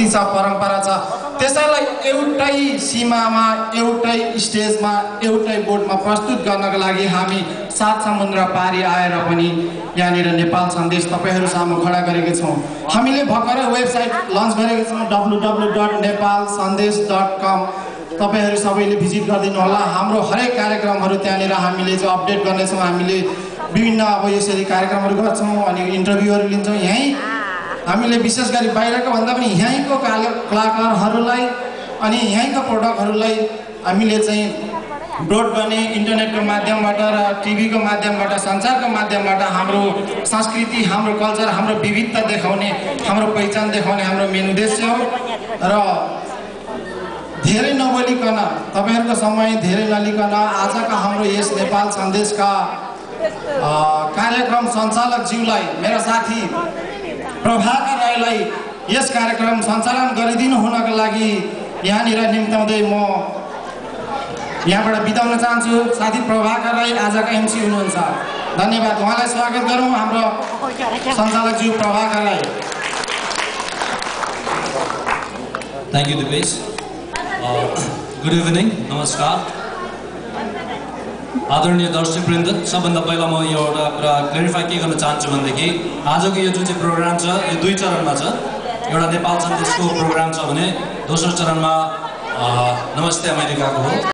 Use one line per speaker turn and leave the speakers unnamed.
संस्कृति छ, परम्परा छ, त्यसैलाई एउटै सीमामा, एउटै स्टेजमा, एउटै बोर्डमा प्रस्तुत गर्नका लागि हामी 7 समुद्र पारी आएर पनि यहाँनिर नेपाल सन्देश तपाईहरु सामु खडा गरेका छौं। हामीले भर्खरै वेबसाइट लन्च गरेका छौं www.nepalsandesh.com। तपाईहरु सबैले भिजिट गरिदिनु होला। हाम्रो हरेक कार्यक्रमहरु त्यहाँनिर हामीले चाहिँ अपडेट गर्नेछौं। हामीले विभिन्न अब यसरी कार्यक्रमहरु गर्छौं अनि इन्टरभ्युहरु लिन्छौं। यही हामीले विशेष गरी बाहिरको भन्दा पनि यहीँको कलाकारहरूलाई अनि यहीँको प्रोडक्टहरूलाई हामीले चाहिँ ब्रोड गर्ने इन्टरनेटको माध्यमबाट र टिभीको माध्यमबाट, सञ्चारको माध्यमबाट हाम्रो संस्कृति, हाम्रो कल्चर, हाम्रो विविधता देखाउने, हाम्रो पहिचान देखाउने हाम्रो मेन उद्देश्य हो। र धेरै नबोलिकन, तपाईहरुको समय धेरै नलिकन आजका हाम्रो यस नेपाल सन्देशका कार्यक्रम सञ्चालक ज्यूलाई, मेरा साथी प्रभाकर राईलाई यस कार्यक्रम सञ्चालन गरिदिनु हुनका लागि यहाँनिर निम्ताउँदै म यहाँबाट बिताउन चाहन्छु। साथी प्रभाकर राई आजका एमसी हुनुहुन्छ। धन्यवाद। उहाँलाई स्वागत गरौँ, हाम्रो सञ्चालक ज्यू Prabhakar Rai.
Thank you Dipesh. Good evening, नमस्कार आदरणीय दर्शकवृन्द। सबभन्दा पहिला म एउटा कुरा क्लेरिफाई के गर्न चाहन्छु भनेदेखि आजको यो जुन चाहिँ प्रोग्राम छ यो 2 चरणमा छ। एउटा नेपाल सन्देशको प्रोग्राम छ भने दोस्रो चरणमा नमस्ते अमेरिकाको हो।